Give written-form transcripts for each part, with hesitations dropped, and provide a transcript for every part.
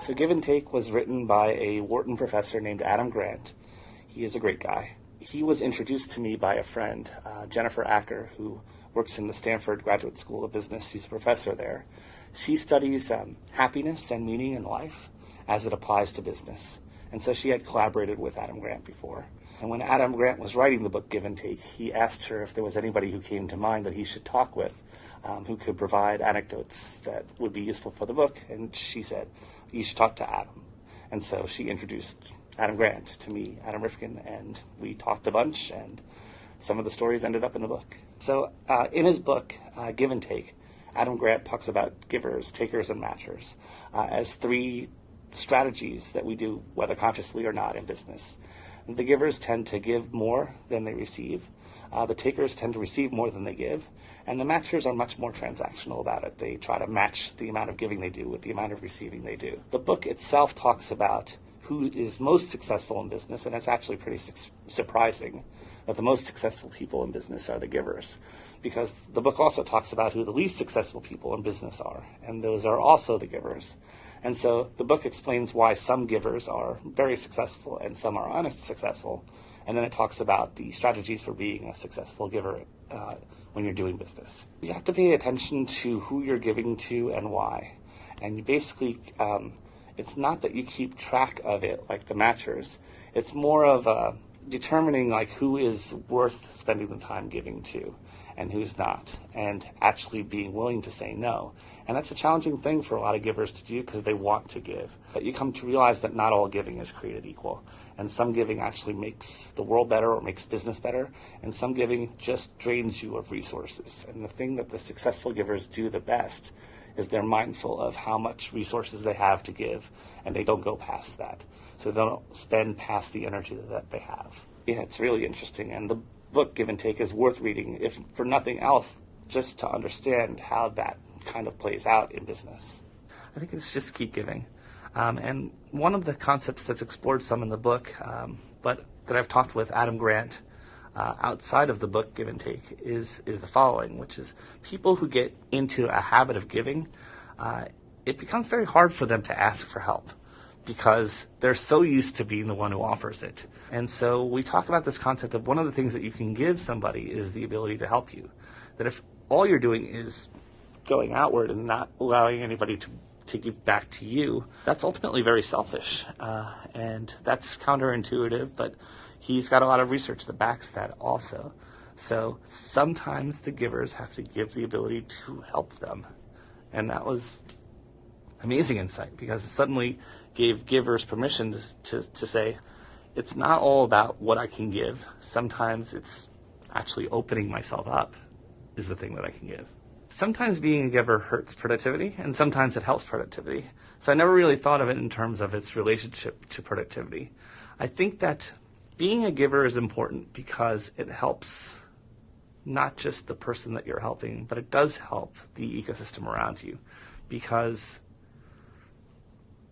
So Give and Take was written by a Wharton professor named Adam Grant. He is a great guy. He was introduced to me by a friend, Jennifer Acker, who works in the Stanford Graduate School of Business. She's a professor there. She studies happiness and meaning in life as it applies to business. And so she had collaborated with Adam Grant before. And when Adam Grant was writing the book Give and Take, he asked her if there was anybody who came to mind that he should talk with, who could provide anecdotes that would be useful for the book. And she said, you should talk to Adam. And so she introduced Adam Grant to me, Adam Rifkin, and we talked a bunch, and some of the stories ended up in the book. So in his book, Give and Take, Adam Grant talks about givers, takers, and matchers as three strategies that we do, whether consciously or not, in business. The givers tend to give more than they receive. The takers tend to receive more than they give. And the matchers are much more transactional about it. They try to match the amount of giving they do with the amount of receiving they do. The book itself talks about who is most successful in business, and it's actually pretty surprising that the most successful people in business are the givers, because the book also talks about who the least successful people in business are, and those are also the givers. And so the book explains why some givers are very successful and some are unsuccessful, and then it talks about the strategies for being a successful giver when you're doing business. You have to pay attention to who you're giving to and why. And you basically, it's not that you keep track of it like the matchers. It's more of determining like who is worth spending the time giving to and who's not, and actually being willing to say no. And that's a challenging thing for a lot of givers to do because they want to give. But you come to realize that not all giving is created equal. And some giving actually makes the world better or makes business better, and some giving just drains you of resources. And the thing that the successful givers do the best is they're mindful of how much resources they have to give, and they don't go past that. So they don't spend past the energy that they have. Yeah, it's really interesting. And the book Give and Take is worth reading, if for nothing else, just to understand how that kind of plays out in business. I think it's just keep giving. And one of the concepts that's explored some in the book, but that I've talked with Adam Grant outside of the book Give and Take, is the following, which is people who get into a habit of giving, it becomes very hard for them to ask for help because they're so used to being the one who offers it. And so we talk about this concept of one of the things that you can give somebody is the ability to help you. That if all you're doing is going outward and not allowing anybody to give back to you, that's ultimately very selfish. And that's counterintuitive, but he's got a lot of research that backs that also. So sometimes the givers have to give the ability to help them. And that was amazing insight because it suddenly gave givers permission to say, it's not all about what I can give. Sometimes it's actually opening myself up is the thing that I can give. Sometimes being a giver hurts productivity, and sometimes it helps productivity. So I never really thought of it in terms of its relationship to productivity. I think that being a giver is important because it helps not just the person that you're helping, but it does help the ecosystem around you. Because,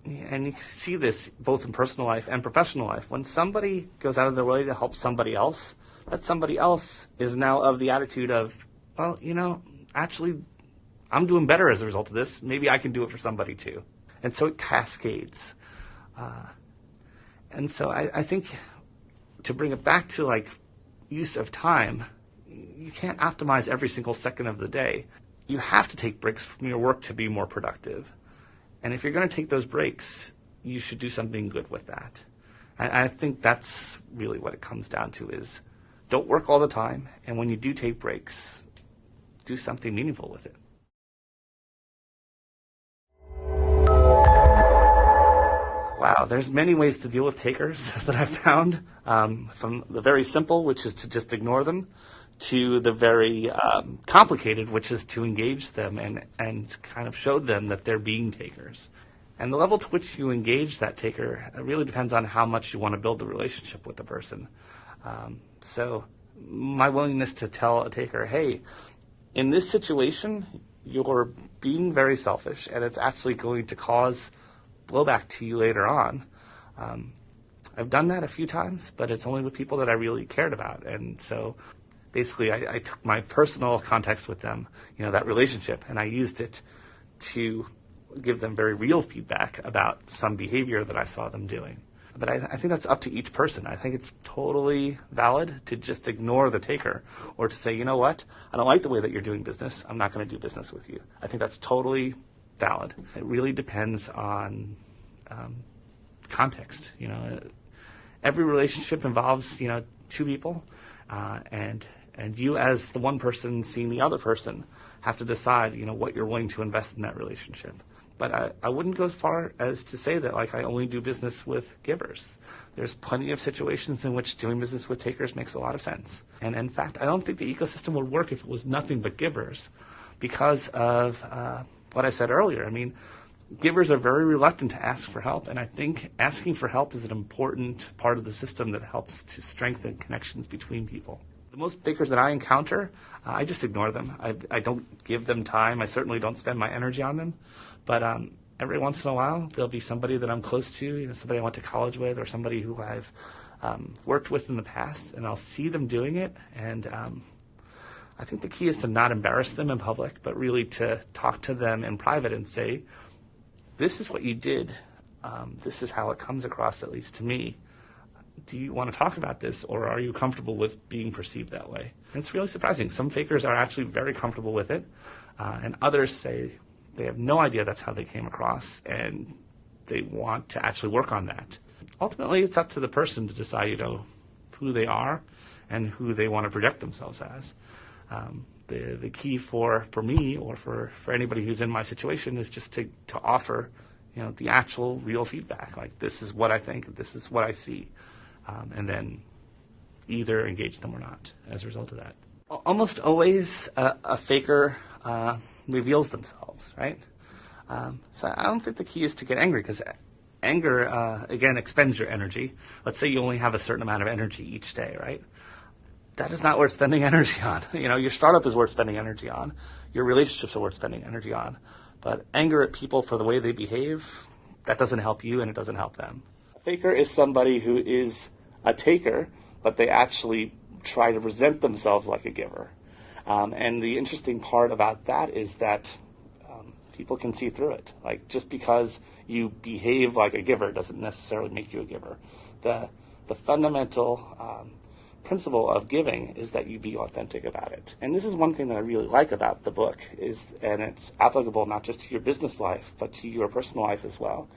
and you see this both in personal life and professional life, when somebody goes out of their way to help somebody else, that somebody else is now of the attitude of, well, actually, I'm doing better as a result of this. Maybe I can do it for somebody too. And so it cascades. And so I think to bring it back to like use of time, you can't optimize every single second of the day. You have to take breaks from your work to be more productive. And if you're going to take those breaks, you should do something good with that. And I think that's really what it comes down to is don't work all the time. And when you do take breaks, do something meaningful with it. Wow, there's many ways to deal with takers that I've found, from the very simple, which is to just ignore them, to the very complicated, which is to engage them and kind of show them that they're being takers. And the level to which you engage that taker really depends on how much you want to build the relationship with the person. So my willingness to tell a taker, hey, in this situation, you're being very selfish, and it's actually going to cause blowback to you later on. I've done that a few times, but it's only with people that I really cared about. And so basically I took my personal context with them, that relationship, and I used it to give them very real feedback about some behavior that I saw them doing. But I think that's up to each person. I think it's totally valid to just ignore the taker or to say, you know what, I don't like the way that you're doing business. I'm not going to do business with you. I think that's totally valid. It really depends on context. Every relationship involves, two people, and you as the one person seeing the other person have to decide, what you're willing to invest in that relationship. But I wouldn't go as far as to say that, I only do business with givers. There's plenty of situations in which doing business with takers makes a lot of sense. And in fact, I don't think the ecosystem would work if it was nothing but givers because of what I said earlier. I mean, givers are very reluctant to ask for help, and I think asking for help is an important part of the system that helps to strengthen connections between people. The most takers that I encounter, I just ignore them. I don't give them time. I certainly don't spend my energy on them. But every once in a while, there'll be somebody that I'm close to, somebody I went to college with or somebody who I've worked with in the past, and I'll see them doing it. And I think the key is to not embarrass them in public, but really to talk to them in private and say, this is what you did. This is how it comes across, at least to me. Do you want to talk about this, or are you comfortable with being perceived that way? And it's really surprising. Some fakers are actually very comfortable with it, and others say they have no idea that's how they came across, and they want to actually work on that. Ultimately, it's up to the person to decide, who they are and who they want to project themselves as. The key for me or for anybody who's in my situation is just to offer, the actual real feedback. Like, this is what I think, this is what I see, and then either engage them or not as a result of that. Almost always a faker reveals themselves, right? So I don't think the key is to get angry, because anger, again, expends your energy. Let's say you only have a certain amount of energy each day, right? That is not worth spending energy on. Your startup is worth spending energy on. Your relationships are worth spending energy on. But anger at people for the way they behave, that doesn't help you and it doesn't help them. A faker is somebody who is a taker, but they actually try to present themselves like a giver. And the interesting part about that is that people can see through it. Like, just because you behave like a giver doesn't necessarily make you a giver. The fundamental principle of giving is that you be authentic about it. And this is one thing that I really like about the book, and it's applicable not just to your business life, but to your personal life as well,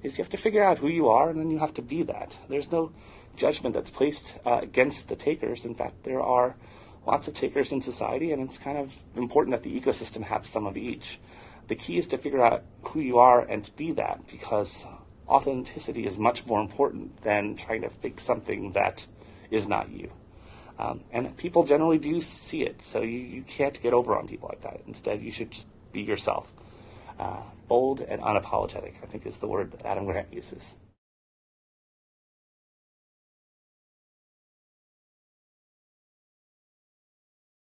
is you have to figure out who you are, and then you have to be that. There's no judgment that's placed against the takers. In fact, there are lots of takers in society, and it's kind of important that the ecosystem have some of each. The key is to figure out who you are and to be that, because authenticity is much more important than trying to fake something that is not you. And people generally do see it, so you can't get over on people like that. Instead, you should just be yourself. Bold and unapologetic, I think, is the word that Adam Grant uses.